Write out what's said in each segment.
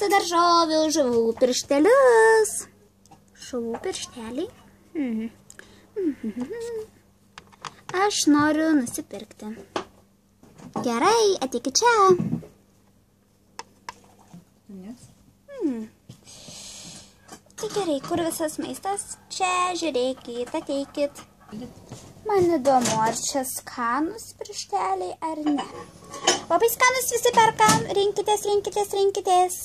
pirksiu daržovių, žuvų pirštelius. Žuvų piršteliai. Aš noriu nusipirkti. Gerai, ateikit čia. Tai gerai, kur visas maistas? Čia, žiūrėkit, ateikit. Man įdomu, ar čia skanus piršteliai ar ne. Labai skanus visi perkam. Rinkitės, rinkitės, rinkitės.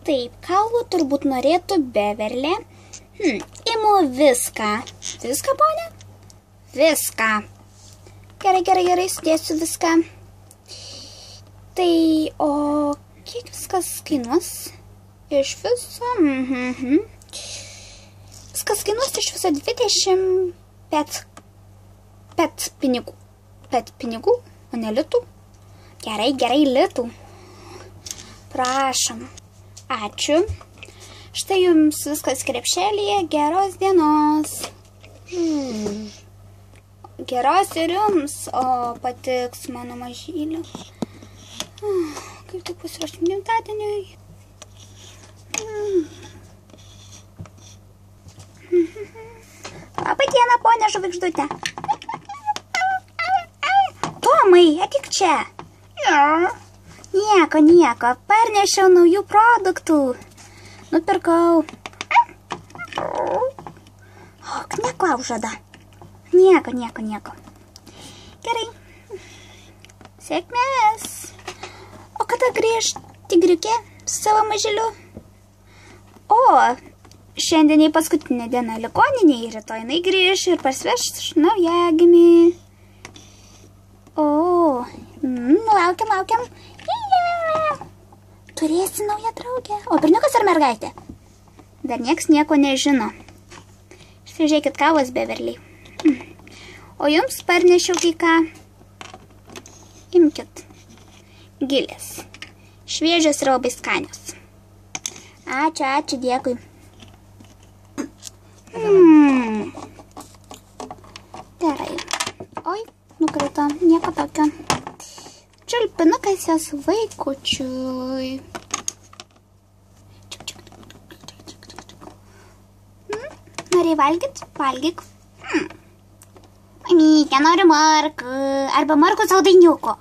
Taip, kaulų turbūt norėtų Beverlė. Imu viską. Viską, ponia? Viską. Gerai, gerai, gerai, sudėsiu viską. Tai, o kiek viskas kainuos? Iš viso? Viskas kainuos iš viso 20 pet pinigų. Pet pinigų, o ne litų? Gerai, gerai, litų. Prašom. Ačiū. Štai jums viskas krepšelyje. Geros dienos. Geros ir jums, o patiks mano mažylė. Kaip tik pasiruošim gimtadieniui. Labą dieną, ponia žvaigždutė. Tomai, ateik čia. Nieko, nieko. Parnešiau naujų produktų. Nupirkau. Ok, neklaužada. Nieko, nieko, nieko. Gerai. Sėkmės. O kada grįž tigriukė su savo mažyliu? O, šiandieniai paskutinė diena ligoninėje, rytoj jinai grįž ir parsiveš naujagimį. O, laukiam, laukiam. Turėsi naują draugę. O berniukas ar mergaitė? Dar nieks nieko nežino. Štai žiūrėkit kavos Beverliai. O jums parnešiau kai ką. Imkit. Gilės. Šviežios ir labai skanios. Ačiū, ačiū, dėkui. Gerai. Oi, nukrito, nieko tokio. Čiulpinukas jos vaikučiui. Norėjai valgyt? Valgyk. Mamytė, noriu markų. Arba markų saldainiuko.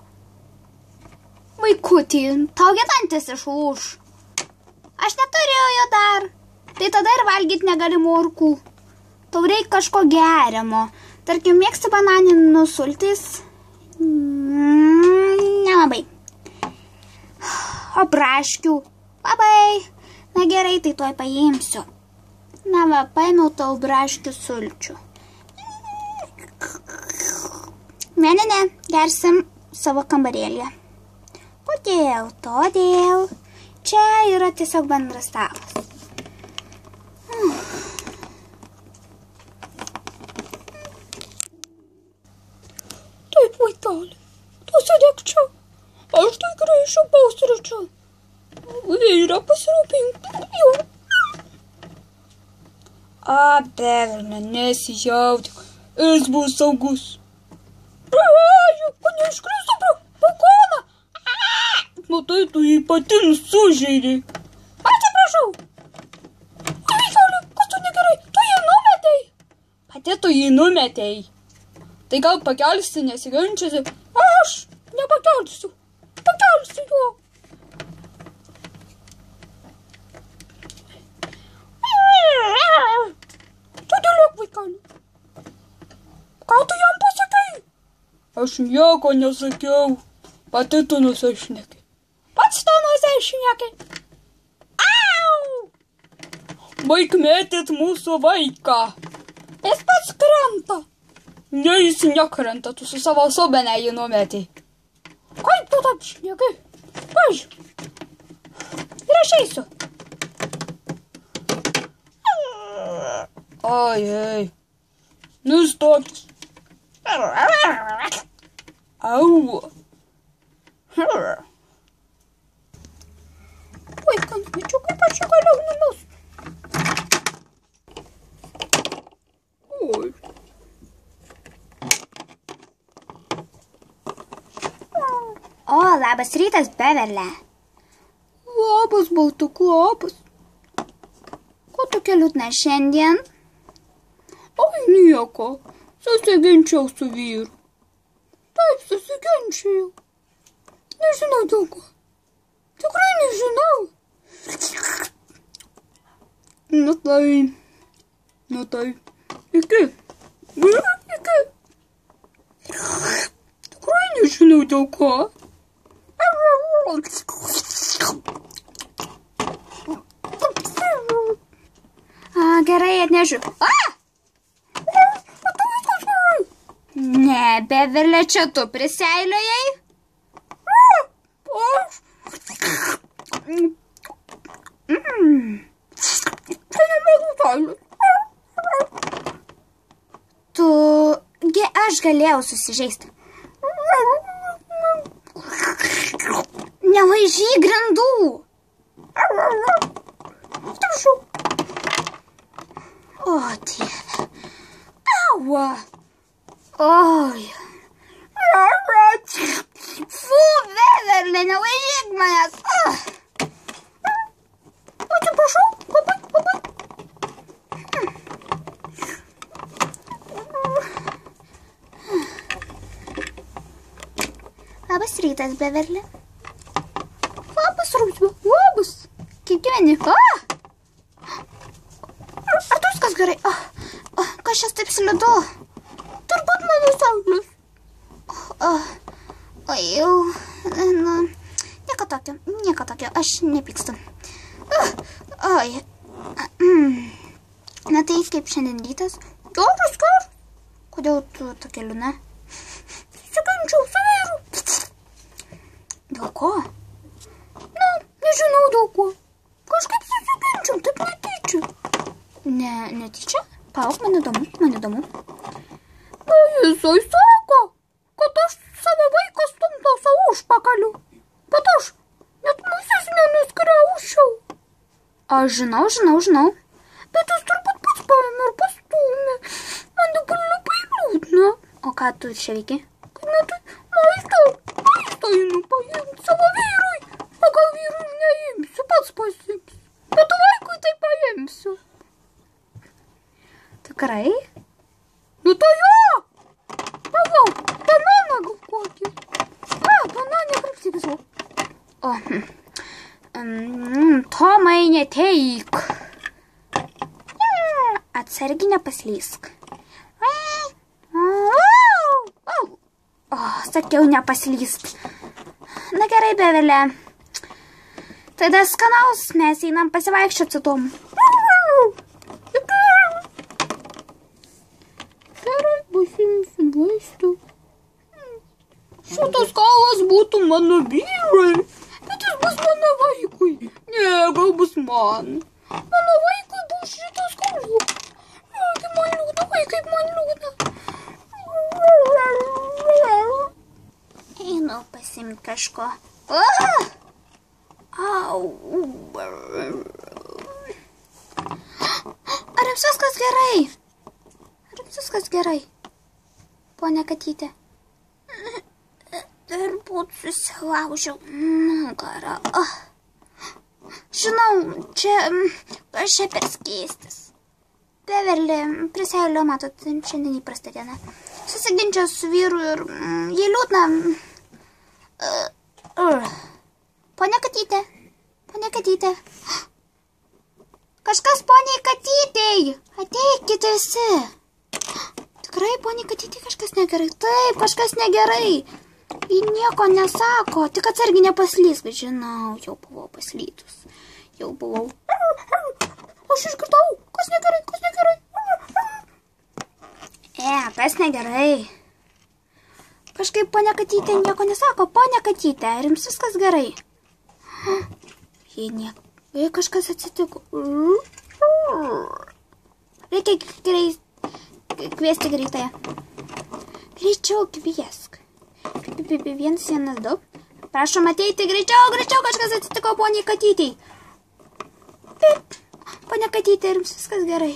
Vaikutį, tau dantis išlūš. Aš neturiu jo dar. Tai tada ir valgyt negali morkų. Tau reikia kažko geriamo. Tarkim, mėgsti bananinų sultis? Nelabai. O braškių? Labai. Na gerai, tai tuoj paimsiu. Na va, paėmiau tau braškių sulčių. Ne, gersim savo kambarėlį. Kodėl? Todėl. Čia yra tiesiog bendras stalas. Taip, vaikeli, tu sėdėk čia. Aš tai grįšiu pusryčių. Vyre, pasirūpink jau. Beverlė, nesijautik. Jis bus saugus. Neiškrisiu pro balkoną. Matai, tu jį pati sužeidei. Atsiprašau. Vaikeli, kas tu negerai? Tu jį numetei. Pati tu jį numetei. Tai gal pakelsi, nesiginčysi? Aš nepakelsiu. Pakelsiu jo. Tu dėliok, vaikeli. Ką tu jam pasakai? Aš nieko nesakiau. Pati tu nusišneki. Pats tu nusišneki. Au! Baik mėtyt mūsų vaiką. Jis pats krenta. Ne, jis nekrenta, tu su savo subene jį numetei. Kaip tu taip šneki? Pažiūrėk. Ir aš eisiu. Oi. Nustokis. Au. Oi, kanmečiu, kaip aš čia galiu numest. Oi. labas rytas, Beverle. Labas, baltuku, labas. Ko tokia liūdna šiandien? Oi, nieko. Susiginčiau su vyru. Taip, susiginčiau. Nežinau dėl ko. Tikrai nežinau. Nu tai. Iki. Tikrai nežinau dėl ko. Gerai, atnešiu. Ne, Beverle, čia tu prisiailiojai? Aš galėjau susižeisti. Nelaižyk grindų. O, Dieve. Aua. Oi. Fu, Beverle, nelaižyk manęs. Atsiprašau, labai. Labas rytas, Beverle. Labas, Rūsbe, labas. Kaip gyveni? Ar tu viskas gerai? Kas šias taip slidu? Turbūt mano saulės. Nieko tokio, aš nepykstu. Na tai kaip šiandien rytas? Geras. Kodėl tu tokia liūdna? Susiginčiau su vyru. Dėl ko? Nežinau dėl ko. Kažkaip susiginčiau, taip netyčia. Netyčia? Palauk, man įdomu. Na, jisai sako, kad aš savo vaiką stumdau savo užpakaliu. Kad aš net musės nenuskriaušiau. Aš žinau. Bet jis turbūt pats paėmė ir pastūmė. Man dabar labai liūdna. O ką tu čia veiki? Na tai maisto einu paimti savo vyrui. O gal vyrui neimsiu, pats pasiimsiu. Bet vaikui tai paimsiu. Tikrai? Nu tai jo! Palauk, bananą gal kokį. Bananė krapstytis. Tomai, neteik. Atsargiai nepaslysk. Sakiau nepaslyst. Na gerai, Beverle. Tada skanaus, mes einam pasivaikščioti su Tomu. Gerai, pasiimsiu vaistų. Šitas kalas būtų mano vyrui, bet jis bus mano vaikui. Ne, gal bus man. Mano vaikui bus šitas kalas. Kaip man liūdna, kaip man liūdna. Einu pasiimti kažko. Au. Ar jums viskas gerai? Ponia Katytė. Turbūt susilaužiau nugarą. Žinau, aš čia per skėstis. Beverle, prisiailio, matot, šiandien įprasta diena. Susiginčiau su vyru ir jį liūdna. Ponia Katytė. Kažkas poniai Katytei. Ateikit visi. Tikrai, poniai Katytei, kažkas negerai. Taip, kažkas negerai. Ji nieko nesako, tik atsargiai nepaslysk. Žinau, jau buvau paslytus. Aš išgirdau, kas negerai. Kas negerai? Kažkaip ponia Katytė nieko nesako. Ponia Katytė, ar jums viskas gerai? Jei kažkas atsitiko. Reikia kviesti greitąją. Greičiau kviesk. 112. Prašom ateiti greičiau, kažkas atsitiko poniai Katytei. Ponia Katytė, ar jums viskas gerai?